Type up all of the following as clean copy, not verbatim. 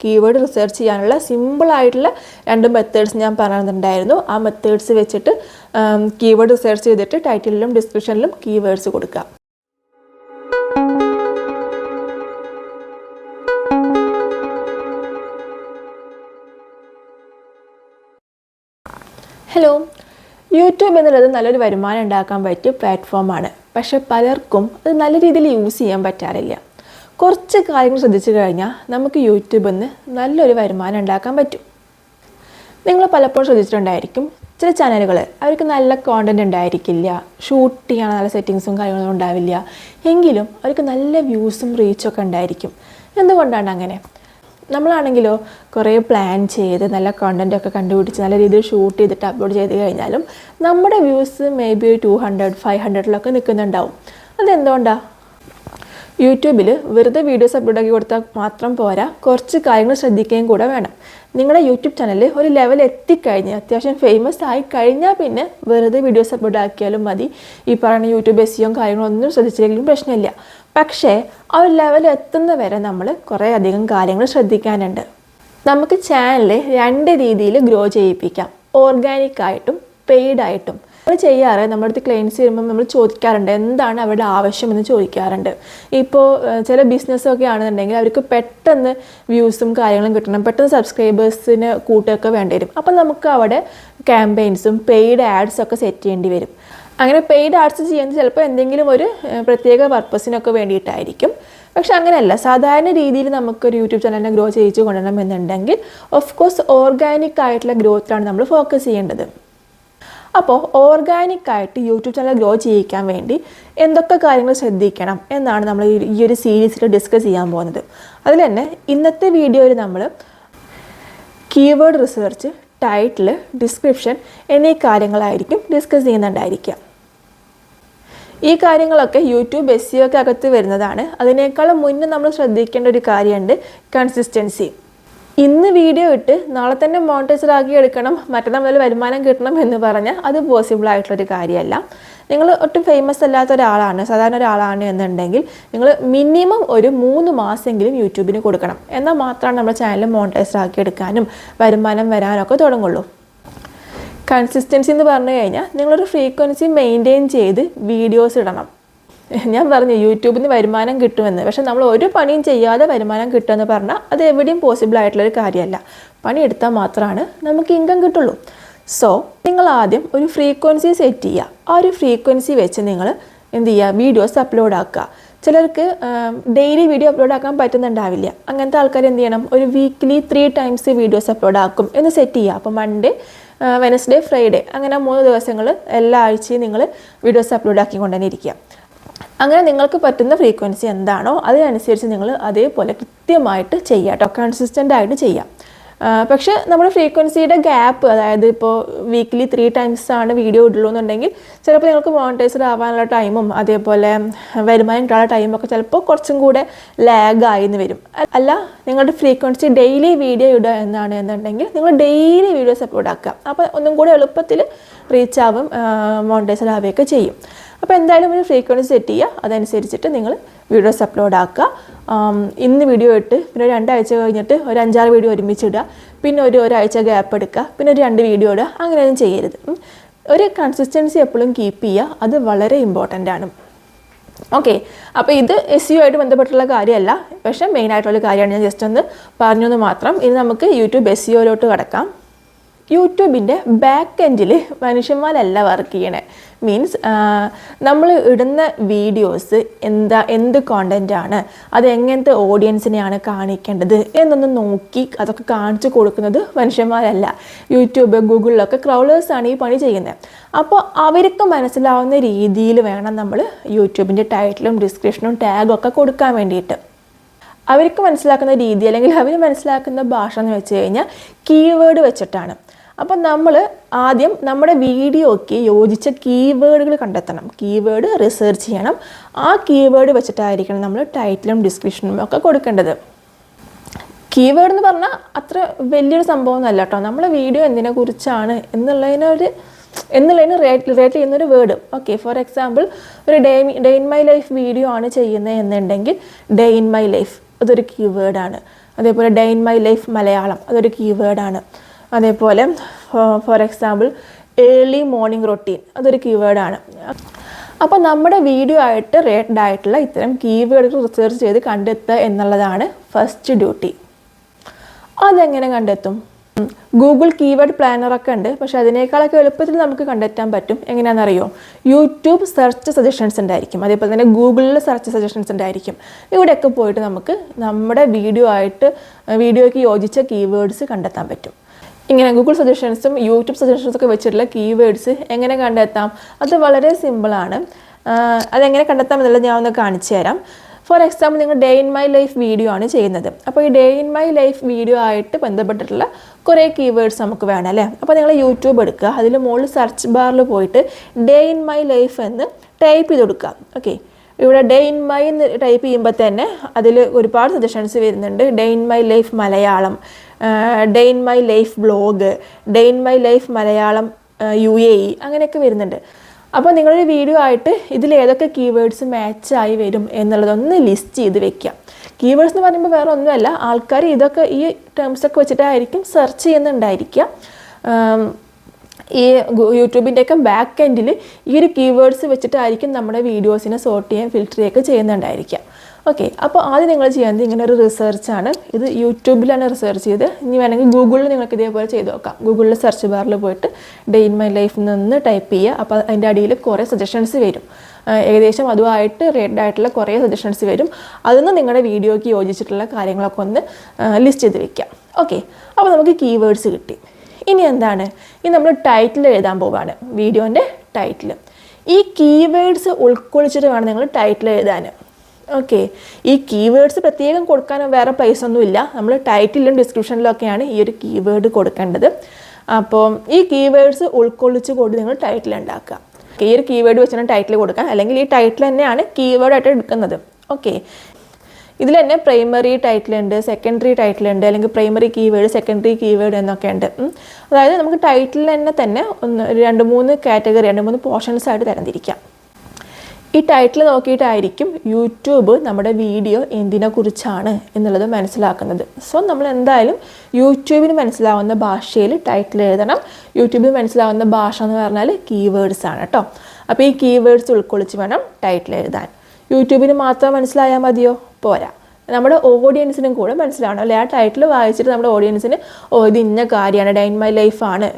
Keyword research ചെയ്യാനുള്ള സിമ്പിളായിട്ടുള്ള 2 methods ഞാൻ പറഞ്ഞിട്ടുണ്ടായിരുന്നു. ആ മെത്തേഡ്സ് വെച്ചിട്ട് കീവേഡ് റിസർച്ച് ചെയ്തിട്ട് ടൈറ്റിലിലും ഡിസ്ക്രിപ്ഷനിലും കീവേഡ്സ് കൊടുക്കുക. ഹലോ, യൂട്യൂബ് എന്നുള്ളത് നല്ലൊരു വരുമാനം ഉണ്ടാക്കാൻ പറ്റിയ പ്ലാറ്റ്ഫോമാണ്. പക്ഷെ പലർക്കും അത് നല്ല രീതിയിൽ യൂസ് ചെയ്യാൻ പറ്റാറില്ല. കുറച്ച് കാര്യങ്ങൾ ശ്രദ്ധിച്ചു കഴിഞ്ഞാൽ നമുക്ക് യൂട്യൂബിൽ നിന്ന് നല്ലൊരു വരുമാനം ഉണ്ടാക്കാൻ പറ്റും. നിങ്ങൾ പലപ്പോഴും ശ്രദ്ധിച്ചിട്ടുണ്ടായിരിക്കും, ചില ചാനലുകൾ അവർക്ക് നല്ല കോണ്ടൻറ്റ് ഉണ്ടായിരിക്കില്ല, ഷൂട്ട് ചെയ്യാൻ നല്ല സെറ്റിങ്സും കാര്യങ്ങളൊന്നും ഉണ്ടാവില്ല, എങ്കിലും അവർക്ക് നല്ല വ്യൂസും റീച്ചൊക്കെ ഉണ്ടായിരിക്കും. എന്തുകൊണ്ടാണ് അങ്ങനെ? നമ്മളാണെങ്കിലോ കുറേ പ്ലാൻ ചെയ്ത് നല്ല കണ്ടൻറ്റൊക്കെ കണ്ടുപിടിച്ച് നല്ല രീതിയിൽ ഷൂട്ട് ചെയ്തിട്ട് അപ്ലോഡ് ചെയ്ത് കഴിഞ്ഞാലും നമ്മുടെ വ്യൂസ് മേ ബി 200-500 നിൽക്കുന്നുണ്ടാവും. അതെന്തുകൊണ്ടാണ്? യൂട്യൂബിൽ വെറുതെ വീഡിയോസ് അപ്ലോഡ് ആക്കി കൊടുത്താൽ മാത്രം പോരാ, കുറച്ച് കാര്യങ്ങൾ ശ്രദ്ധിക്കുകയും കൂടെ വേണം. നിങ്ങളുടെ യൂട്യൂബ് ചാനലിൽ ഒരു ലെവൽ എത്തിക്കഴിഞ്ഞ് അത്യാവശ്യം ഫേമസ് ആയി കഴിഞ്ഞാൽ പിന്നെ വെറുതെ വീഡിയോസ് അപ്ലോഡ് ആക്കിയാലും മതി. ഈ പറയുന്ന യൂട്യൂബ് SEO കാര്യങ്ങളൊന്നും ശ്രദ്ധിച്ചില്ലെങ്കിലും പ്രശ്നമില്ല. പക്ഷേ ആ ഒരു ലെവൽ എത്തുന്ന വരെ നമ്മൾ കുറേ അധികം കാര്യങ്ങൾ ശ്രദ്ധിക്കാനുണ്ട്. നമുക്ക് ചാനൽ 2 രീതിയിൽ ഗ്രോ ചെയ്യിപ്പിക്കാം, ഓർഗാനിക്കായിട്ടും പെയ്ഡായിട്ടും. നമ്മൾ ചെയ്യാറ്, നമ്മുടെ അടുത്ത് ക്ലയൻസ് വരുമ്പം നമ്മൾ ചോദിക്കാറുണ്ട് എന്താണ് അവരുടെ ആവശ്യമെന്ന് ചോദിക്കാറുണ്ട്. ഇപ്പോൾ ചില ബിസിനസ്സൊക്കെ ആണെന്നുണ്ടെങ്കിൽ അവർക്ക് പെട്ടെന്ന് വ്യൂസും കാര്യങ്ങളും കിട്ടണം, പെട്ടെന്ന് സബ്സ്ക്രൈബേഴ്സിന് കൂട്ടൊക്കെ വേണ്ടി വരും. അപ്പം നമുക്ക് അവിടെ ക്യാമ്പയിൻസും പെയ്ഡ് ആഡ്സൊക്കെ സെറ്റ് ചെയ്യേണ്ടി വരും. അങ്ങനെ പെയ്ഡ് ആഡ്സ് ചെയ്യുന്നത് ചിലപ്പോൾ എന്തെങ്കിലും ഒരു പ്രത്യേക പർപ്പസിനൊക്കെ വേണ്ടിയിട്ടായിരിക്കും. പക്ഷെ അങ്ങനെയല്ല, സാധാരണ രീതിയിൽ നമുക്കൊരു യൂട്യൂബ് ചാനലിനെ ഗ്രോ ചെയ്യിച്ച് കൊണ്ടുവരണം എന്നുണ്ടെങ്കിൽ ഓഫ് കോഴ്സ് ഓർഗാനിക് ആയിട്ടുള്ള ഗ്രോത്തിലാണ് നമ്മൾ ഫോക്കസ് ചെയ്യേണ്ടത്. അപ്പോൾ ഓർഗാനിക്കായിട്ട് യൂട്യൂബ് ചാനൽ ഗ്രോ ചെയ്യിക്കാൻ വേണ്ടി എന്തൊക്കെ കാര്യങ്ങൾ ശ്രദ്ധിക്കണം എന്നാണ് നമ്മൾ ഈ ഒരു സീരീസിൽ ഡിസ്കസ് ചെയ്യാൻ പോകുന്നത്. അതിൽ തന്നെ ഇന്നത്തെ വീഡിയോയിൽ നമ്മൾ കീവേഡ് റിസർച്ച്, ടൈറ്റിൽ, ഡിസ്ക്രിപ്ഷൻ എന്നീ കാര്യങ്ങളായിരിക്കും ഡിസ്കസ് ചെയ്യുന്നുണ്ടായിരിക്കുക. ഈ കാര്യങ്ങളൊക്കെ യൂട്യൂബ് SEO അകത്ത് വരുന്നതാണ്. അതിനേക്കാളും മുന്നേ നമ്മൾ ശ്രദ്ധിക്കേണ്ട ഒരു കാര്യമുണ്ട്, കൺസിസ്റ്റൻസി. ഇന്ന് വീഡിയോ ഇട്ട് നാളെ തന്നെ മോണിറ്റൈസർ ആക്കി എടുക്കണം, മറ്റന്നാൾ മുതൽ വരുമാനം കിട്ടണം എന്ന് പറഞ്ഞാൽ അത് പോസിബിൾ ആയിട്ടുള്ളൊരു കാര്യമല്ല. നിങ്ങൾ ഒട്ടും ഫേമസ് അല്ലാത്ത ഒരാളാണ്, സാധാരണ ഒരാളാണ് എന്നുണ്ടെങ്കിൽ നിങ്ങൾ മിനിമം ഒരു 3 മാസമെങ്കിലും യൂട്യൂബിന് കൊടുക്കണം. എന്നാൽ മാത്രമാണ് നമ്മുടെ ചാനൽ മോണിറ്റൈസർ ആക്കി എടുക്കാനും വരുമാനം വരാനൊക്കെ തുടങ്ങുള്ളൂ. കൺസിസ്റ്റൻസി എന്ന് പറഞ്ഞു കഴിഞ്ഞാൽ നിങ്ങളൊരു ഫ്രീക്വൻസി മെയിൻറ്റെയിൻ ചെയ്ത് വീഡിയോസ് ഇടണം. ഞാൻ പറഞ്ഞു യൂട്യൂബിൽ നിന്ന് വരുമാനം കിട്ടുമെന്ന്, പക്ഷെ നമ്മൾ ഒരു പണിയും ചെയ്യാതെ വരുമാനം കിട്ടുമെന്ന് പറഞ്ഞാൽ അത് എവിടെയും പോസിബിൾ ആയിട്ടുള്ളൊരു കാര്യമല്ല. പണിയെടുത്താൽ മാത്രമാണ് നമുക്ക് ഇൻകം കിട്ടുള്ളൂ. സോ നിങ്ങൾ ആദ്യം ഒരു ഫ്രീക്വൻസി സെറ്റ് ചെയ്യുക. ആ ഒരു ഫ്രീക്വൻസി വെച്ച് നിങ്ങൾ എന്ത് ചെയ്യുക, വീഡിയോസ് അപ്ലോഡ് ആക്കുക. ചിലർക്ക് ഡെയിലി വീഡിയോ അപ്ലോഡ് ആക്കാൻ പറ്റുന്നുണ്ടാവില്ല. അങ്ങനത്തെ ആൾക്കാർ എന്ത് ചെയ്യണം, ഒരു വീക്ക്ലി 3 times വീഡിയോസ് അപ്ലോഡ് ആക്കും എന്ന് സെറ്റ് ചെയ്യുക. അപ്പോൾ മൺഡേ, വെനസ്ഡേ, ഫ്രൈഡേ അങ്ങനെ 3 ദിവസങ്ങൾ എല്ലാ ആഴ്ചയും നിങ്ങൾ വീഡിയോസ് അപ്ലോഡ് ആക്കിക്കൊണ്ട് തന്നെ ഇരിക്കുക. അങ്ങനെ നിങ്ങൾക്ക് പറ്റുന്ന ഫ്രീക്വൻസി എന്താണോ അതിനനുസരിച്ച് നിങ്ങൾ അതേപോലെ കൃത്യമായിട്ട് ചെയ്യുക കേട്ടോ, കൺസിസ്റ്റൻ്റ് ആയിട്ട് ചെയ്യാം. പക്ഷേ നമ്മൾ ഫ്രീക്വൻസിയുടെ ഗ്യാപ്പ്, അതായത് ഇപ്പോൾ വീക്ക്ലി 3 times ആണ് വീഡിയോ ഇടുള്ളൂ എന്നുണ്ടെങ്കിൽ ചിലപ്പോൾ നിങ്ങൾക്ക് മോണിറ്റൈസർ ആവാനുള്ള ടൈമും അതേപോലെ വരുമാനം കിട്ടാനുള്ള ടൈമൊക്കെ ചിലപ്പോൾ കുറച്ചും കൂടെ ലാഗായി എന്ന് വരും. അല്ല, നിങ്ങളുടെ ഫ്രീക്വൻസി ഡെയിലി വീഡിയോ ഇടുക എന്നാണ് എന്നുണ്ടെങ്കിൽ നിങ്ങൾ ഡെയിലി വീഡിയോസ് അപ്ലോഡ് ആക്കുക. അപ്പോൾ ഒന്നും കൂടെ എളുപ്പത്തിൽ റീച്ച് ആവും, മോണിറ്റൈസർ ആവുകയൊക്കെ ചെയ്യും. അപ്പോൾ എന്തായാലും ഒരു ഫ്രീക്വൻസി സെറ്റ് ചെയ്യുക, അതനുസരിച്ചിട്ട് നിങ്ങൾ വീഡിയോസ് അപ്ലോഡ് ആക്കുക. ഇന്ന് വീഡിയോ ഇട്ട് പിന്നെ ഒരു 2 ആഴ്ച കഴിഞ്ഞിട്ട് ഒരു 5-6 വീഡിയോ ഒരുമിച്ച് ഇടുക, പിന്നെ ഒരാഴ്ച ഗ്യാപ്പ് എടുക്കുക, പിന്നെ ഒരു 2 വീഡിയോ ഇടുക. അങ്ങനെയൊന്നും ചെയ്യരുത്. ഒരു കൺസിസ്റ്റൻസി എപ്പോഴും കീപ്പ് ചെയ്യുക, അത് വളരെ ഇമ്പോർട്ടൻ്റ് ആണ്. ഓക്കെ, അപ്പോൾ ഇത് SEO ആയിട്ട് ബന്ധപ്പെട്ടുള്ള കാര്യമല്ല, പക്ഷേ മെയിനായിട്ടുള്ള കാര്യമാണ്. ഞാൻ ജസ്റ്റ് ഒന്ന് പറഞ്ഞെന്ന് മാത്രം. ഇനി നമുക്ക് യൂട്യൂബ് SEOയിലോട്ട് കടക്കാം. യൂട്യൂബിൻ്റെ ബാക്ക് എൻഡിൽ മനുഷ്യന്മാരല്ല വർക്ക് ചെയ്യണേ. മീൻസ് നമ്മൾ ഇടുന്ന വീഡിയോസ് എന്ത് കോണ്ടൻ്റാണ്, അത് എങ്ങനത്തെ ഓഡിയൻസിനെയാണ് കാണിക്കേണ്ടത് എന്നൊന്ന് നോക്കി അതൊക്കെ കാണിച്ചു കൊടുക്കുന്നത് മനുഷ്യന്മാരല്ല. യൂട്യൂബ്, ഗൂഗിളിലൊക്കെ ക്രൗളേഴ്സാണ് ഈ പണി ചെയ്യുന്നത്. അപ്പോൾ അവർക്ക് മനസ്സിലാവുന്ന രീതിയിൽ വേണം നമ്മൾ യൂട്യൂബിൻ്റെ ടൈറ്റിലും ഡിസ്ക്രിപ്ഷനും ടാഗൊക്കെ കൊടുക്കാൻ വേണ്ടിയിട്ട്. അവർക്ക് മനസ്സിലാക്കുന്ന രീതി അല്ലെങ്കിൽ അവർ മനസ്സിലാക്കുന്ന ഭാഷ എന്ന് വെച്ച് കഴിഞ്ഞാൽ കീവേഡ് വെച്ചിട്ടാണ്. അപ്പം നമ്മൾ ആദ്യം നമ്മുടെ വീഡിയോയ്ക്ക് യോജിച്ച കീവേഡുകൾ കണ്ടെത്തണം, കീവേഡ് റിസർച്ച് ചെയ്യണം. ആ കീവേഡ് വെച്ചിട്ടായിരിക്കണം നമ്മൾ ടൈറ്റിലും ഡിസ്ക്രിപ്ഷനും ഒക്കെ കൊടുക്കേണ്ടത്. കീവേഡ് എന്ന് പറഞ്ഞാൽ അത്ര വലിയൊരു സംഭവമൊന്നുമല്ല കേട്ടോ. നമ്മളെ വീഡിയോ എന്തിനെ കുറിച്ചാണ് എന്നുള്ളതിന് റിലേറ്റ് ചെയ്യുന്നൊരു വേർഡ്. ഓക്കെ, ഫോർ എക്സാമ്പിൾ ഒരു day in my life video ആണ് ചെയ്യുന്നത് എന്നുണ്ടെങ്കിൽ ഡേ ഇൻ മൈ ലൈഫ് അതൊരു കീവേഡാണ്. അതേപോലെ day in my life Malayalam അതൊരു കീവേഡാണ്. അതേപോലെ for example early morning routine അതൊരു കീവേഡാണ്. അപ്പോൾ നമ്മുടെ വീഡിയോ ആയിട്ട് റിലേറ്റഡ് ആയിട്ടുള്ള ഇത്തരം കീവേഡുകൾ റിസർച്ച് ചെയ്ത് കണ്ടെത്തുക എന്നുള്ളതാണ് ഫസ്റ്റ് ഡ്യൂട്ടി. അതെങ്ങനെ കണ്ടെത്തും? ഗൂഗിൾ കീവേഡ് പ്ലാനറൊക്കെ ഉണ്ട്, പക്ഷെ അതിനേക്കാളൊക്കെ എളുപ്പത്തിൽ നമുക്ക് കണ്ടെത്താൻ പറ്റും. എങ്ങനെയാണെന്നറിയോ? യൂട്യൂബ് സെർച്ച് സജഷൻസ് ഉണ്ടായിരിക്കും, അതേപോലെ തന്നെ ഗൂഗിളിൽ സെർച്ച് സജഷൻസ് ഉണ്ടായിരിക്കും. ഇവിടെയൊക്കെ പോയിട്ട് നമുക്ക് നമ്മുടെ വീഡിയോയ്ക്ക് യോജിച്ച കീവേഡ്സ് കണ്ടെത്താൻ പറ്റും. ഇങ്ങനെ ഗൂഗിൾ സജഷൻസും യൂട്യൂബ് സജഷൻസൊക്കെ വെച്ചിട്ടുള്ള കീവേഡ്സ് എങ്ങനെ കണ്ടെത്താം? അത് വളരെ സിമ്പിളാണ്. അതെങ്ങനെ കണ്ടെത്താം എന്നുള്ളത് ഞാൻ ഒന്ന് കാണിച്ചു തരാം. ഫോർ എക്സാമ്പിൾ, നിങ്ങൾ day in my life video ആണ് ചെയ്യുന്നത്. അപ്പോൾ ഈ day in my life video ആയിട്ട് ബന്ധപ്പെട്ടിട്ടുള്ള കുറേ കീവേഡ്സ് നമുക്ക് വേണം അല്ലേ? അപ്പോൾ നിങ്ങൾ യൂട്യൂബ് എടുക്കുക, അതിൽ മുകളിൽ സെർച്ച് ബാറിൽ പോയിട്ട് ഡേ ഇൻ മൈ ലൈഫ് എന്ന് ടൈപ്പ് ചെയ്ത് കൊടുക്കുക. ഓക്കെ, ഇവിടെ ഡേ ഇൻ മൈ എന്ന് ടൈപ്പ് ചെയ്യുമ്പോൾ തന്നെ അതിൽ ഒരുപാട് സജഷൻസ് വരുന്നുണ്ട്. Day in my life Malayalam, day in my life blog, day in my life Malayalam UAE അങ്ങനെയൊക്കെ വരുന്നുണ്ട്. അപ്പോൾ നിങ്ങളൊരു വീഡിയോ ആയിട്ട് ഇതിൽ ഏതൊക്കെ കീവേഡ്സ് മാച്ചായി വരും എന്നുള്ളതൊന്ന് ലിസ്റ്റ് ചെയ്ത് വെക്കുക. കീവേഡ്സ് എന്ന് പറയുമ്പോൾ വേറെ ഒന്നുമല്ല, ആൾക്കാർ ഇതൊക്കെ ഈ ടേംസൊക്കെ വെച്ചിട്ടായിരിക്കും സെർച്ച് ചെയ്യുന്നുണ്ടായിരിക്കുക. ഈ യൂട്യൂബിൻ്റെയൊക്കെ ബാക്ക് എൻഡിൽ ഈ ഒരു കീവേഡ്സ് വെച്ചിട്ടായിരിക്കും നമ്മുടെ വീഡിയോസിനെ സോർട്ട് ചെയ്യാൻ ഫിൽറ്റർ ചെയ്യുകയൊക്കെ ചെയ്യുന്നുണ്ടായിരിക്കുക. ഓക്കെ, അപ്പോൾ ആദ്യം നിങ്ങൾ ചെയ്യുന്നത് ഇങ്ങനെ ഒരു റിസർച്ചാണ്. ഇത് യൂട്യൂബിലാണ് റിസർച്ച് ചെയ്ത്. ഇനി വേണമെങ്കിൽ ഗൂഗിളിൽ നിങ്ങൾക്ക് ഇതേപോലെ ചെയ്ത് നോക്കാം. ഗൂഗിളിൽ സെർച്ച് ബാറിൽ പോയിട്ട് ഡേ ഇൻ മൈ ലൈഫിൽ നിന്ന് ടൈപ്പ് ചെയ്യുക. അപ്പോൾ അതിൻ്റെ അടിയിൽ കുറേ സജഷൻസ് വരും. ഏകദേശം അതുമായിട്ട് റിലേറ്റഡ് ആയിട്ടുള്ള കുറേ സജഷൻസ് വരും. അതിൽ നിങ്ങളുടെ വീഡിയോയ്ക്ക് യോജിച്ചിട്ടുള്ള കാര്യങ്ങളൊക്കെ ഒന്ന് ലിസ്റ്റ് ചെയ്ത് വെക്കാം. ഓക്കെ, അപ്പോൾ നമുക്ക് കീവേഡ്സ് കിട്ടി. ഇനി എന്താണ്? ഇനി നമ്മൾ ടൈറ്റിൽ എഴുതാൻ പോവുകയാണ്, വീഡിയോൻ്റെ ടൈറ്റിൽ. ഈ കീവേഡ്സ് ഉൾക്കൊള്ളിച്ചിട്ട് വേണം നിങ്ങൾ ടൈറ്റിൽ എഴുതാൻ. ഓക്കെ, ഈ കീവേഡ്സ് പ്രത്യേകം കൊടുക്കാൻ വേറെ പ്ലേസ് ഒന്നുമില്ല. നമ്മൾ ടൈറ്റിലും ഡിസ്ക്രിപ്ഷനിലൊക്കെയാണ് ഈ ഒരു കീവേഡ് കൊടുക്കേണ്ടത്. അപ്പോൾ ഈ കീവേഡ്സ് ഉൾക്കൊള്ളിച്ച് കൊണ്ട് നിങ്ങൾ ടൈറ്റിൽ ഉണ്ടാക്കുക. ഈ ഒരു കീവേഡ് വെച്ചാണ് ടൈറ്റിൽ കൊടുക്കുക, അല്ലെങ്കിൽ ഈ ടൈറ്റിൽ തന്നെയാണ് കീവേഡായിട്ട് എടുക്കുന്നത്. ഓക്കെ, ഇതിൽ തന്നെ പ്രൈമറി ടൈറ്റിൽ ഉണ്ട്, സെക്കൻഡറി ടൈറ്റിൽ ഉണ്ട്, അല്ലെങ്കിൽ പ്രൈമറി കീവേഡ്, സെക്കൻഡറി കീവേഡ് എന്നൊക്കെ ഉണ്ട്. അതായത് നമുക്ക് ടൈറ്റിൽ തന്നെ രണ്ട് മൂന്ന് കാറ്റഗറി, 2-3 പോർഷൻസ് ആയിട്ട് തരംതിരിക്കാം. ഈ ടൈറ്റിൽ നോക്കിയിട്ടായിരിക്കും യൂട്യൂബ് നമ്മുടെ വീഡിയോ എന്തിനെക്കുറിച്ചാണ് എന്നുള്ളത് മനസ്സിലാക്കുന്നത്. സോ നമ്മൾ എന്തായാലും യൂട്യൂബിന് മനസ്സിലാവുന്ന ഭാഷയിൽ ടൈറ്റിൽ എഴുതണം. യൂട്യൂബിന് മനസ്സിലാവുന്ന ഭാഷ എന്ന് പറഞ്ഞാൽ കീവേഡ്സ് ആണ് കേട്ടോ. അപ്പോൾ ഈ കീവേഡ്സ് ഉൾക്കൊള്ളിച്ച് വേണം ടൈറ്റിൽ എഴുതാൻ. യൂട്യൂബിന് മാത്രം മനസ്സിലായാൽ മതിയോ? പോരാ, നമ്മുടെ ഓഡിയൻസിനും കൂടെ മനസ്സിലാവണം അല്ലേ? ആ ടൈറ്റിൽ വായിച്ചിട്ട് നമ്മുടെ ഓഡിയൻസിന് ഇത് ഇന്ന കാര്യമാണ്, ഡേ ഇൻ മൈ ലൈഫ് ആണ്,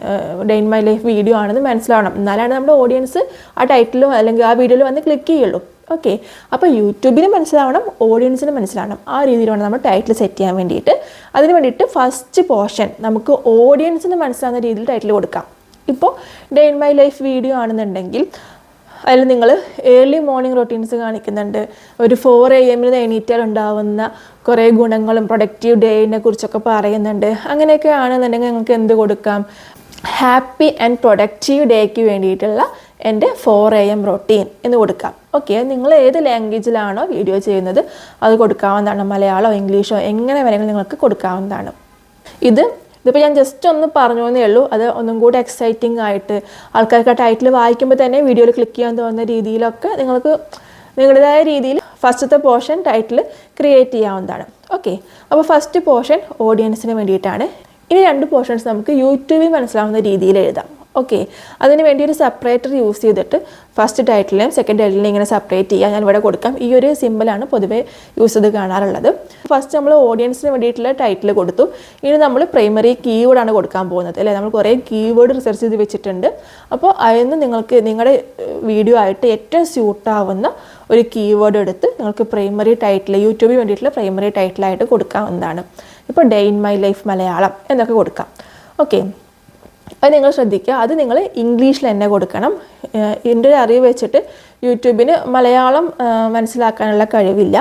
day in my life video ആണെന്ന് മനസ്സിലാവണം. എന്നാലാണ് നമ്മുടെ ഓഡിയൻസ് ആ ടൈറ്റിലും അല്ലെങ്കിൽ ആ വീഡിയോയിൽ വന്ന് ക്ലിക്ക് ചെയ്യുള്ളൂ. ഓക്കെ, അപ്പോൾ യൂട്യൂബിന് മനസ്സിലാവണം, ഓഡിയൻസിന് മനസ്സിലാവണം. ആ രീതിയിൽ വേണം നമ്മൾ ടൈറ്റിൽ സെറ്റ് ചെയ്യാൻ വേണ്ടിയിട്ട്. അതിന് വേണ്ടിയിട്ട് ഫസ്റ്റ് പോർഷൻ നമുക്ക് ഓഡിയൻസിന് മനസ്സിലാവുന്ന രീതിയിൽ ടൈറ്റിൽ കൊടുക്കാം. ഇപ്പോൾ day in my life video ആണെന്നുണ്ടെങ്കിൽ അതിൽ നിങ്ങൾ ഏർലി മോർണിംഗ് റൊട്ടീൻസ് കാണിക്കുന്നുണ്ട്, ഒരു 4 AM എണീറ്റാൽ ഉണ്ടാവുന്ന കുറേ ഗുണങ്ങളും പ്രൊഡക്റ്റീവ് ഡേയിനെ കുറിച്ചൊക്കെ പറയുന്നുണ്ട്. അങ്ങനെയൊക്കെ ആണെന്നുണ്ടെങ്കിൽ നിങ്ങൾക്ക് എന്ത് കൊടുക്കാം? ഹാപ്പി ആൻഡ് പ്രൊഡക്റ്റീവ് ഡേക്ക് വേണ്ടിയിട്ടുള്ള എൻ്റെ 4 AM റൊട്ടീൻ എന്ന് കൊടുക്കാം. ഓക്കെ, നിങ്ങൾ ഏത് ലാംഗ്വേജിലാണോ വീഡിയോ ചെയ്യുന്നത് അത് കൊടുക്കാവുന്നതാണ്. മലയാളമോ ഇംഗ്ലീഷോ എങ്ങനെ വേണമെങ്കിലും നിങ്ങൾക്ക് കൊടുക്കാവുന്നതാണ്. ഇതിപ്പോൾ ഞാൻ ജസ്റ്റ് ഒന്ന് പറഞ്ഞു എന്നേ ഉള്ളൂ. അത് ഒന്നും കൂടി എക്സൈറ്റിംഗ് ആയിട്ട് ആൾക്കാർക്ക് ആ ടൈറ്റിൽ വായിക്കുമ്പോൾ തന്നെ വീഡിയോയിൽ ക്ലിക്ക് ചെയ്യാൻ തോന്നുന്ന രീതിയിലൊക്കെ നിങ്ങൾക്ക് നിങ്ങളുടേതായ രീതിയിൽ ഫസ്റ്റത്തെ പോർഷൻ ടൈറ്റിൽ ക്രിയേറ്റ് ചെയ്യാവുന്നതാണ്. ഓക്കെ, അപ്പോൾ ഫസ്റ്റ് പോർഷൻ ഓഡിയൻസിന് വേണ്ടിയിട്ടാണ്. ഇനി 2 പോർഷൻസ് നമുക്ക് യൂട്യൂബിൽ മനസ്സിലാവുന്ന രീതിയിൽ എഴുതാം. ഓക്കെ, അതിന് വേണ്ടി ഒരു സെപ്പറേറ്റർ യൂസ് ചെയ്തിട്ട് ഫസ്റ്റ് ടൈറ്റിലും സെക്കൻഡ് ടൈറ്റിലും ഇങ്ങനെ സെപ്പറേറ്റ് ചെയ്യുക. ഞാൻ ഇവിടെ കൊടുക്കാം. ഈ ഒരു സിമ്പിളാണ് പൊതുവേ യൂസ് ചെയ്ത് കാണാറുള്ളത്. ഫസ്റ്റ് നമ്മൾ ഓഡിയൻസിന് വേണ്ടിയിട്ടുള്ള ടൈറ്റിൽ കൊടുത്തു. ഇനി നമ്മൾ പ്രൈമറി കീവേഡാണ് കൊടുക്കാൻ പോകുന്നത് അല്ലേ? നമ്മൾ കുറേ കീവേഡ് റിസർച്ച് ചെയ്ത് വെച്ചിട്ടുണ്ട്. അപ്പോൾ അതിന് നിങ്ങൾക്ക് നിങ്ങളുടെ വീഡിയോ ആയിട്ട് ഏറ്റവും സ്യൂട്ടാവുന്ന ഒരു കീവേഡ് എടുത്ത് നിങ്ങൾക്ക് പ്രൈമറി ടൈറ്റിൽ, യൂട്യൂബിന് വേണ്ടിയിട്ടുള്ള പ്രൈമറി ടൈറ്റിലായിട്ട് കൊടുക്കാവുന്നതാണ്. ഇപ്പോൾ day in my life Malayalam എന്നൊക്കെ കൊടുക്കാം. ഓക്കെ, അത് നിങ്ങൾ ശ്രദ്ധിക്കുക, അത് നിങ്ങൾ ഇംഗ്ലീഷിൽ തന്നെ കൊടുക്കണം. എൻ്റെ ഒരു അറിവ് വെച്ചിട്ട് യൂട്യൂബിന് മലയാളം മനസ്സിലാക്കാനുള്ള കഴിവില്ല.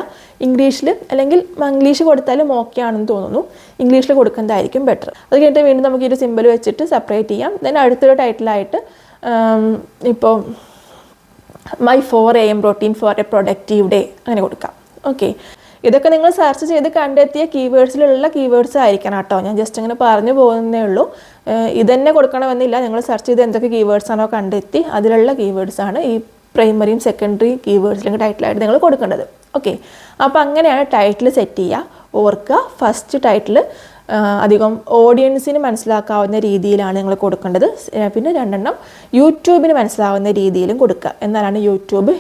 ഇംഗ്ലീഷിൽ അല്ലെങ്കിൽ ഇംഗ്ലീഷ് കൊടുത്താലും ഓക്കെ ആണെന്ന് തോന്നുന്നു. ഇംഗ്ലീഷിൽ കൊടുക്കുന്നതായിരിക്കും ബെറ്റർ. അത് കഴിഞ്ഞിട്ട് വീണ്ടും നമുക്ക് ഈ ഒരു സിമ്പിൾ വെച്ചിട്ട് സെപ്പറേറ്റ് ചെയ്യാം. ദെൻ അടുത്തൊരു ടൈറ്റിലായിട്ട് ഇപ്പോൾ my 4 AM routine for a productive day അങ്ങനെ കൊടുക്കാം. ഓക്കെ, ഇതൊക്കെ നിങ്ങൾ സെർച്ച് ചെയ്ത് കണ്ടെത്തിയ കീവേഡ്സിലുള്ള കീവേഡ്സ് ആയിരിക്കണം കേട്ടോ. ഞാൻ ജസ്റ്റ് അങ്ങനെ പറഞ്ഞു പോകുന്നേ ഉള്ളൂ. ഇതന്നെ കൊടുക്കണമെന്നില്ല. നിങ്ങൾ സെർച്ച് ചെയ്ത് എന്തൊക്കെ കീവേഡ്സാണോ കണ്ടെത്തി അതിലുള്ള കീവേഡ്സാണ് ഈ പ്രൈമറിയും സെക്കൻഡറി കീവേഡ്സിലും ടൈറ്റിലായിട്ട് നിങ്ങൾ കൊടുക്കേണ്ടത്. ഓക്കെ, അപ്പോൾ അങ്ങനെയാണ് ടൈറ്റിൽ സെറ്റ് ചെയ്യുക. ഓർക്കുക, ഫസ്റ്റ് ടൈറ്റിൽ അധികം ഓഡിയൻസിന് മനസ്സിലാക്കാവുന്ന രീതിയിലാണ് നിങ്ങൾ കൊടുക്കേണ്ടത്. പിന്നെ 2 യൂട്യൂബിന് മനസ്സിലാവുന്ന രീതിയിലും കൊടുക്കുക. എന്നാലാണ് യൂട്യൂബ്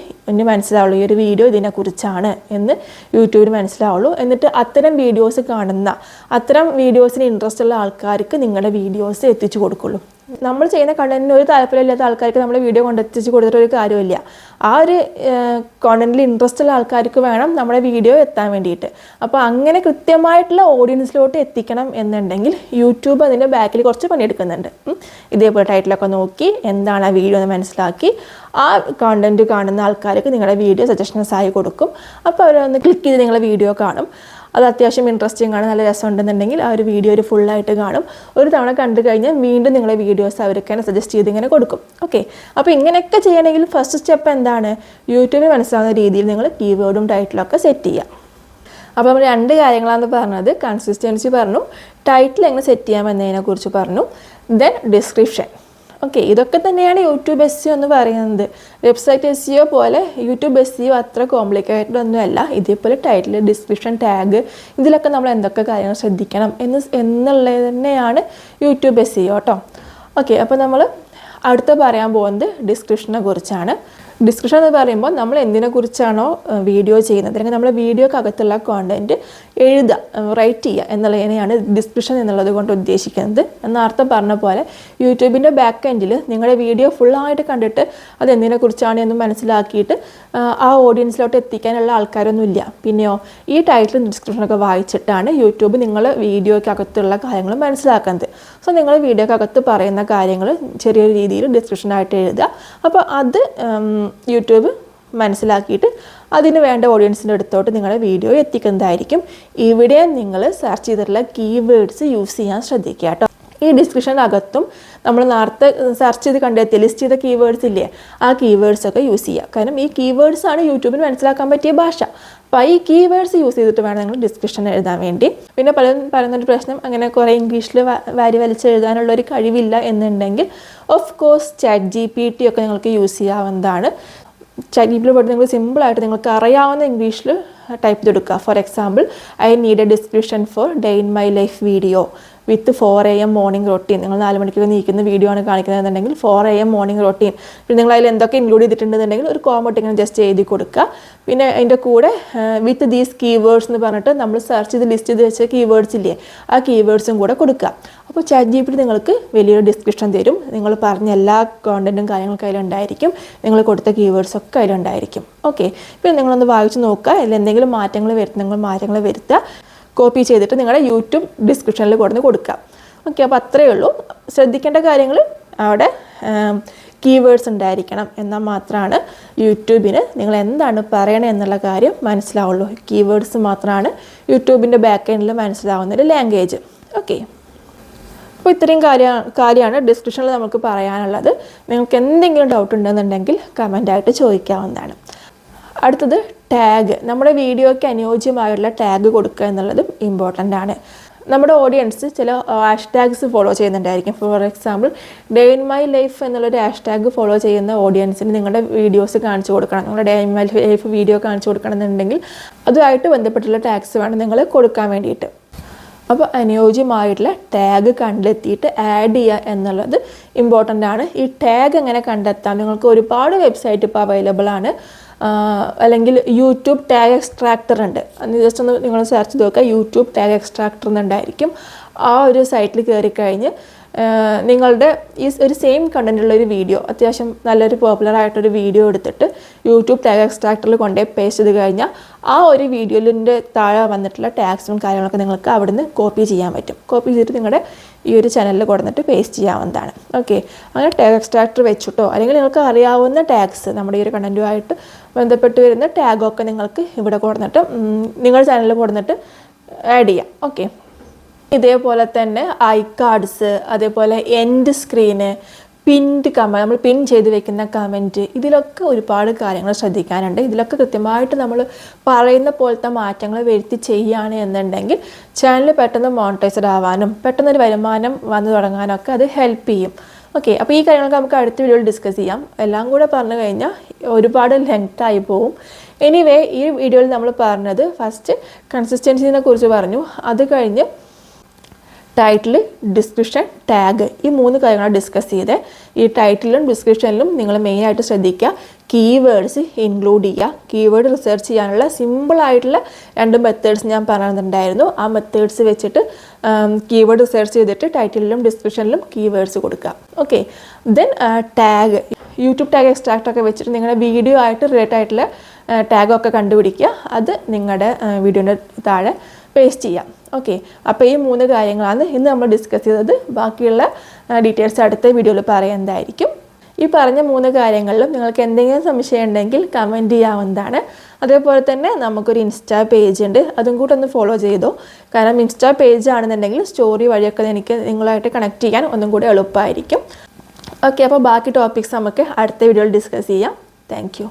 മനസ്സിലാവുള്ളൂ ഈ ഒരു വീഡിയോ ഇതിനെക്കുറിച്ചാണ് എന്ന് യൂട്യൂബിന് മനസ്സിലാവുള്ളൂ. എന്നിട്ട് അത്തരം വീഡിയോസ് കാണുന്ന, അത്തരം വീഡിയോസിന് ഇൻട്രസ്റ്റ് ഉള്ള ആൾക്കാർക്ക് നിങ്ങളുടെ വീഡിയോസ് എത്തിച്ചു കൊടുക്കുള്ളൂ. നമ്മൾ ചെയ്യുന്ന കണ്ടന്റിന് ഒരു താല്പര്യമില്ലാത്ത ആൾക്കാർക്ക് നമ്മൾ വീഡിയോ കൊണ്ടെത്തിച്ച് കൊടുത്തിട്ടൊരു കാര്യമില്ല. ആ ഒരു കണ്ടന്റിൽ ഇൻട്രസ്റ്റ് ഉള്ള ആൾക്കാർക്ക് വേണം നമ്മുടെ വീഡിയോ എത്താൻ വേണ്ടിയിട്ട്. അപ്പോൾ അങ്ങനെ കൃത്യമായിട്ടുള്ള ഓഡിയൻസിലോട്ട് എത്തിക്കണം എന്നുണ്ടെങ്കിൽ യൂട്യൂബ് അതിൻ്റെ ബാക്കിൽ കുറച്ച് പണിയെടുക്കുന്നുണ്ട്. ഇതേപോലെ ടൈറ്റിലൊക്കെ നോക്കി എന്താണ് ആ വീഡിയോ എന്ന് മനസ്സിലാക്കി ആ കണ്ടന്റ് കാണുന്ന ആൾക്കാർക്ക് നിങ്ങളുടെ വീഡിയോ സജഷൻസ് ആയി കൊടുക്കും. അപ്പോൾ അവരൊന്ന് ക്ലിക്ക് ചെയ്ത് നിങ്ങളുടെ വീഡിയോ കാണും. അത് അത്യാവശ്യം ഇൻട്രസ്റ്റിംഗ് ആണ്, നല്ല രസമുണ്ടെന്നുണ്ടെങ്കിൽ ആ ഒരു വീഡിയോ ഒരു ഫുള്ളായിട്ട് കാണും. ഒരു തവണ കണ്ടു കഴിഞ്ഞാൽ വീണ്ടും നിങ്ങളുടെ വീഡിയോസ് അവർക്ക് തന്നെ സജസ്റ്റ് ചെയ്ത് ഇങ്ങനെ കൊടുക്കും. ഓക്കെ, അപ്പോൾ ഇങ്ങനെയൊക്കെ ചെയ്യണമെങ്കിൽ ഫസ്റ്റ് സ്റ്റെപ്പ് എന്താണ്? യൂട്യൂബിൽ മനസ്സിലാവുന്ന രീതിയിൽ നിങ്ങൾ കീവേഡും ടൈറ്റിലൊക്കെ സെറ്റ് ചെയ്യുക. അപ്പോൾ നമ്മൾ 2 കാര്യങ്ങളാണ് പറഞ്ഞത്. കൺസിസ്റ്റൻസി പറഞ്ഞു, ടൈറ്റിൽ എങ്ങനെ സെറ്റ് ചെയ്യാമെന്നതിനെക്കുറിച്ച് പറഞ്ഞു, ദെൻ ഡിസ്ക്രിപ്ഷൻ. ഓക്കെ, ഇതൊക്കെ തന്നെയാണ് യൂട്യൂബ് SEO എന്ന് പറയുന്നത്. വെബ്സൈറ്റ് SEO പോലെ യൂട്യൂബ് SEO അത്ര കോംപ്ലിക്കേറ്റഡ് ഒന്നുമല്ല. ഇതേപോലെ ടൈറ്റിൽ, ഡിസ്ക്രിപ്ഷൻ, ടാഗ്, ഇതിലൊക്കെ നമ്മൾ എന്തൊക്കെ കാര്യങ്ങൾ ശ്രദ്ധിക്കണം എന്നുള്ളത് തന്നെയാണ് യൂട്യൂബ് SEO കേട്ടോ. ഓക്കെ, അപ്പോൾ നമ്മൾ അടുത്ത പറയാൻ പോകുന്നത് ഡിസ്ക്രിപ്ഷനെ കുറിച്ചാണ്. ഡിസ്ക്രിപ്ഷൻ എന്ന് പറയുമ്പോൾ നമ്മൾ എന്തിനെക്കുറിച്ചാണോ വീഡിയോ ചെയ്യുന്നത്, അല്ലെങ്കിൽ നമ്മൾ വീഡിയോക്ക് അകത്തുള്ള കോണ്ടൻറ്റ് എഴുതുക, റൈറ്റ് ചെയ്യുക എന്നുള്ളതിനെയാണ് ഡിസ്ക്രിപ്ഷൻ എന്നുള്ളത് കൊണ്ട് ഉദ്ദേശിക്കുന്നത്. നേരത്തെ പറഞ്ഞ പോലെ യൂട്യൂബിൻ്റെ ബാക്ക് എൻഡിൽ നിങ്ങളുടെ വീഡിയോ ഫുള്ളായിട്ട് കണ്ടിട്ട് അത് എന്തിനെക്കുറിച്ചാണ് എന്ന് മനസ്സിലാക്കിയിട്ട് ആ ഓഡിയൻസിലോട്ട് എത്തിക്കാനുള്ള ആൾക്കാരൊന്നുമില്ല. പിന്നെയോ ഈ ടൈറ്റിലും ഡിസ്ക്രിപ്ഷനൊക്കെ വായിച്ചിട്ടാണ് യൂട്യൂബ് നിങ്ങൾ വീഡിയോയ്ക്ക് അകത്തുള്ള കാര്യങ്ങൾ മനസ്സിലാക്കുന്നത്. സോ നിങ്ങൾ വീഡിയോയ്ക്ക് അകത്ത് പറയുന്ന കാര്യങ്ങൾ ചെറിയൊരു രീതിയിൽ ഡിസ്ക്രിപ്ഷനായിട്ട് എഴുതുക. അപ്പോൾ അത് യൂട്യൂബ് മനസ്സിലാക്കിയിട്ട് അതിന് വേണ്ട ഓഡിയൻസിൻ്റെ അടുത്തോട്ട് നിങ്ങളുടെ വീഡിയോ എത്തിക്കുന്നതായിരിക്കും. ഇവിടെ നിങ്ങൾ സെർച്ച് ചെയ്തിട്ടുള്ള കീവേഡ്സ് യൂസ് ചെയ്യാൻ ശ്രദ്ധിക്കുക കേട്ടോ. ഈ ഡിസ്ക്രിപ്ഷനകത്തും നമ്മൾ നേരത്തെ സെർച്ച് ചെയ്ത് കണ്ടെത്തിയ ലിസ്റ്റ് ചെയ്ത കീവേഡ്സ് ഇല്ലേ, ആ കീവേഡ്സൊക്കെ യൂസ് ചെയ്യുക. കാരണം ഈ കീവേഡ്സാണ് യൂട്യൂബിന് മനസ്സിലാക്കാൻ പറ്റിയ ഭാഷ. അപ്പോൾ ഈ കീവേഡ്സ് യൂസ് ചെയ്തിട്ട് വേണം നിങ്ങൾ ഡിസ്ക്രിപ്ഷൻ എഴുതാൻ വേണ്ടി. പിന്നെ പലരും പറയുന്നൊരു പ്രശ്നം, അങ്ങനെ കുറേ ഇംഗ്ലീഷിൽ വാരി വലിച്ച് എഴുതാനുള്ളൊരു കഴിവില്ല എന്നുണ്ടെങ്കിൽ ഓഫ് കോഴ്സ് ChatGPT ഒക്കെ നിങ്ങൾക്ക് യൂസ് ചെയ്യാവുന്നതാണ്. ChatGPT പോയിട്ട് നിങ്ങൾ സിമ്പിളായിട്ട് നിങ്ങൾക്ക് അറിയാവുന്ന ഇംഗ്ലീഷിൽ ടൈപ്പ് ചെയ്തെടുക്കുക. For example, I need A description for day in my life video with 4 AM morning routine. നിങ്ങൾ 4 മണിക്ക് നീക്കുന്ന വീഡിയോ ആണ് കാണിക്കുന്നതെന്നുണ്ടെങ്കിൽ 4 AM മോർണിംഗ് റൊട്ടീൻ. പിന്നെ നിങ്ങൾ അതിൽ എന്തൊക്കെ ഇൻക്ലൂഡ് ചെയ്തിട്ടുണ്ടെന്നുണ്ടെങ്കിൽ ഒരു കോമട്ട് ഇങ്ങനെ ജസ്റ്റ് എഴുതി കൊടുക്കുക. പിന്നെ അതിൻ്റെ കൂടെ വിത്ത് ദീസ് കീവേഡ്സ് എന്ന് പറഞ്ഞിട്ട് നമ്മൾ സെർച്ച് ചെയ്ത് ലിസ്റ്റ് ചെയ്ത് വെച്ച കീവേഡ്സ് ഇല്ലേ, ആ കീവേഡ്സും കൂടെ കൊടുക്കുക. അപ്പോൾ ChatGPT നിങ്ങൾക്ക് വലിയൊരു ഡിസ്ക്രിപ്ഷൻ തരും. നിങ്ങൾ പറഞ്ഞ എല്ലാ കോണ്ടൻറ്റും കാര്യങ്ങളൊക്കെ അതിലുണ്ടായിരിക്കും. നിങ്ങൾ കൊടുത്ത കീവേഡ്സൊക്കെ അതിലുണ്ടായിരിക്കും. ഓക്കെ, പിന്നെ നിങ്ങളൊന്ന് വായിച്ച് നോക്കുക. അതിൽ എന്തെങ്കിലും മാറ്റങ്ങൾ വരുത്തുക. കോപ്പി ചെയ്തിട്ട് നിങ്ങളുടെ യൂട്യൂബ് ഡിസ്ക്രിപ്ഷനിൽ കൊടുക്കുക. ഓക്കെ, അപ്പോൾ അത്രയേ ഉള്ളൂ. ശ്രദ്ധിക്കേണ്ട കാര്യങ്ങൾ അവിടെ കീവേഡ്സ് ഉണ്ടായിരിക്കണം. എന്നാൽ മാത്രമാണ് യൂട്യൂബിന് നിങ്ങൾ എന്താണ് പറയണത് എന്നുള്ള കാര്യം മനസ്സിലാവുള്ളൂ. കീവേഡ്സ് മാത്രമാണ് യൂട്യൂബിൻ്റെ ബാക്ക് എൻഡിൽ മനസ്സിലാവുന്നൊരു ലാംഗ്വേജ്. ഓക്കെ, അപ്പോൾ ഇത്രയും കാര്യമാണ് ഡിസ്ക്രിപ്ഷനിൽ നമുക്ക് പറയാനുള്ളത്. നിങ്ങൾക്ക് എന്തെങ്കിലും ഡൗട്ട് ഉണ്ടെന്നുണ്ടെങ്കിൽ കമൻ്റായിട്ട് ചോദിക്കാവുന്നതാണ്. അടുത്തത് ടാഗ്. നമ്മുടെ വീഡിയോയ്ക്ക് അനുയോജ്യമായുള്ള ടാഗ് കൊടുക്കുക എന്നുള്ളതും ഇമ്പോർട്ടൻ്റ് ആണ്. നമ്മുടെ ഓഡിയൻസ് ചില ഹാഷ്ടാഗ്സ് ഫോളോ ചെയ്യുന്നുണ്ടായിരിക്കും. For example, day in my life എന്നുള്ളൊരു ഹാഷ്ടാഗ് ഫോളോ ചെയ്യുന്ന ഓഡിയൻസിന് നിങ്ങളുടെ വീഡിയോസ് കാണിച്ചു കൊടുക്കണം. നിങ്ങളുടെ day in my life video കാണിച്ചു കൊടുക്കണം എന്നുണ്ടെങ്കിൽ അതുമായിട്ട് ബന്ധപ്പെട്ടുള്ള ടാഗ്സ് വേണം നിങ്ങൾ കൊടുക്കാൻ വേണ്ടിയിട്ട്. അപ്പോൾ അനുയോജ്യമായിട്ടുള്ള ടാഗ് കണ്ടെത്തിയിട്ട് ആഡ് ചെയ്യുക എന്നുള്ളത് ഇമ്പോർട്ടൻ്റ് ആണ്. ഈ ടാഗ് എങ്ങനെ കണ്ടെത്താം? നിങ്ങൾക്ക് ഒരുപാട് വെബ്സൈറ്റ് ഇപ്പോൾ അവൈലബിൾ ആണ്. അല്ലെങ്കിൽ യൂട്യൂബ് ടാഗ് എക്സ്ട്രാക്ടർ ഉണ്ട്. അന്ന് ജസ്റ്റ് ഒന്ന് നിങ്ങൾ സെർച്ച് ചെയ്ത് നോക്കുക, യൂട്യൂബ് ടാഗ് എക്സ്ട്രാക്ടർ എന്നുണ്ടായിരിക്കും. ആ ഒരു സൈറ്റിൽ കയറിക്കഴിഞ്ഞ് നിങ്ങളുടെ ഈ ഒരു സെയിം കണ്ടൻറ്റുള്ളൊരു വീഡിയോ, അത്യാവശ്യം നല്ലൊരു പോപ്പുലറായിട്ടൊരു വീഡിയോ എടുത്തിട്ട് യൂട്യൂബ് ടാഗ് എക്സ്ട്രാക്ടറിൽ കൊണ്ടുപോയി പേസ്റ്റ് ചെയ്ത് കഴിഞ്ഞാൽ ആ ഒരു വീഡിയോയിൻ്റെ താഴെ വന്നിട്ടുള്ള ടാഗ്സും കാര്യങ്ങളൊക്കെ നിങ്ങൾക്ക് അവിടുന്ന് കോപ്പി ചെയ്യാൻ പറ്റും. കോപ്പി ചെയ്തിട്ട് നിങ്ങളുടെ ഈ ഒരു ചാനലിൽ കൊടുത്തിട്ട് പേസ്റ്റ് ചെയ്യാവുന്നതാണ്. ഓക്കെ, അങ്ങനെ ടാഗ് എക്സ്ട്രാക്ടർ വെച്ചിട്ടോ അല്ലെങ്കിൽ നിങ്ങൾക്ക് അറിയാവുന്ന ടാഗ്സ്, നമ്മുടെ ഈ ഒരു കണ്ടൻറ്റുമായിട്ട് ബന്ധപ്പെട്ട് വരുന്ന ടാഗൊക്കെ നിങ്ങൾക്ക് ഇവിടെ കൊടുത്തിട്ട് നിങ്ങളുടെ ചാനലിൽ കൊടുത്തിട്ട് ആഡ് ചെയ്യാം. ഓക്കെ, ഇതേപോലെ തന്നെ ഐ കാർഡ്സ്, അതേപോലെ എൻഡ് സ്ക്രീന്, പിൻഡ് കമൻറ്റ്, നമ്മൾ പിൻ ചെയ്ത് വെക്കുന്ന കമൻറ്റ്, ഇതിലൊക്കെ ഒരുപാട് കാര്യങ്ങൾ ശ്രദ്ധിക്കാനുണ്ട്. ഇതിലൊക്കെ കൃത്യമായിട്ട് നമ്മൾ പറയുന്ന പോലത്തെ മാറ്റങ്ങൾ വരുത്തി ചെയ്യുകയാണ് എന്നുണ്ടെങ്കിൽ ചാനൽ പെട്ടെന്ന് മോണിറ്റൈസ്ഡ് ആവാനും പെട്ടെന്നൊരു വരുമാനം വന്നു തുടങ്ങാനൊക്കെ അത് ഹെൽപ്പ് ചെയ്യും. ഓക്കെ, അപ്പോൾ ഈ കാര്യങ്ങളൊക്കെ നമുക്ക് അടുത്ത വീഡിയോയിൽ ഡിസ്കസ് ചെയ്യാം. എല്ലാം കൂടെ പറഞ്ഞു കഴിഞ്ഞാൽ ഒരുപാട് ലെങ്ത് ആയി പോവും. എനിവേ ഈ വീഡിയോയിൽ നമ്മൾ പറഞ്ഞത് ഫസ്റ്റ് കൺസിസ്റ്റൻസിനെ കുറിച്ച് പറഞ്ഞു. അത് കഴിഞ്ഞ് ടൈറ്റിൽ, ഡിസ്ക്രിപ്ഷൻ, ടാഗ് ഈ 3 കാര്യങ്ങളാണ് ഡിസ്കസ് ചെയ്തത്. ഈ ടൈറ്റിലും ഡിസ്ക്രിപ്ഷനിലും നിങ്ങൾ മെയിനായിട്ട് ശ്രദ്ധിക്കുക കീവേഡ്സ് ഇൻക്ലൂഡ് ചെയ്യുക. കീവേഡ് റിസർച്ച് ചെയ്യാനുള്ള സിമ്പിളായിട്ടുള്ള 2 മെത്തേഡ്സ് ഞാൻ പറഞ്ഞിട്ടുണ്ടായിരുന്നു. ആ മെത്തേഡ്സ് വെച്ചിട്ട് കീവേഡ് റിസർച്ച് ചെയ്തിട്ട് ടൈറ്റിലും ഡിസ്ക്രിപ്ഷനിലും കീവേഡ്സ് കൊടുക്കുക. Okay, then tag, YouTube tag എക്സ്ട്രാക്റ്റൊക്കെ വെച്ചിട്ട് നിങ്ങളുടെ വീഡിയോ ആയിട്ട് റിലേറ്റഡ് ആയിട്ടുള്ള ടാഗൊക്കെ കണ്ടുപിടിക്കുക. അത് നിങ്ങളുടെ വീഡിയോൻ്റെ താഴെ പേസ്റ്റ് ചെയ്യാം. ഓക്കെ, അപ്പോൾ ഈ 3 കാര്യങ്ങളാണ് ഇന്ന് നമ്മൾ ഡിസ്കസ് ചെയ്തത്. ബാക്കിയുള്ള ഡീറ്റെയിൽസ് അടുത്ത വീഡിയോയിൽ പറയുന്നതായിരിക്കും. ഈ പറഞ്ഞ 3 കാര്യങ്ങളിലും നിങ്ങൾക്ക് എന്തെങ്കിലും സംശയം ഉണ്ടെങ്കിൽ കമൻറ്റ് ചെയ്യാവുന്നതാണ്. അതേപോലെ തന്നെ നമുക്കൊരു ഇൻസ്റ്റാ പേജ് ഉണ്ട്, അതും കൂടെ ഒന്ന് ഫോളോ ചെയ്തോ. കാരണം ഇൻസ്റ്റാ പേജ് ആണെന്നുണ്ടെങ്കിൽ സ്റ്റോറി വഴിയൊക്കെ എനിക്ക് നിങ്ങളായിട്ട് കണക്ട് ചെയ്യാൻ ഒന്നും കൂടെ എളുപ്പമായിരിക്കും. ഓക്കെ, അപ്പോൾ ബാക്കി ടോപ്പിക്സ് നമുക്ക് അടുത്ത വീഡിയോയിൽ ഡിസ്കസ് ചെയ്യാം. താങ്ക്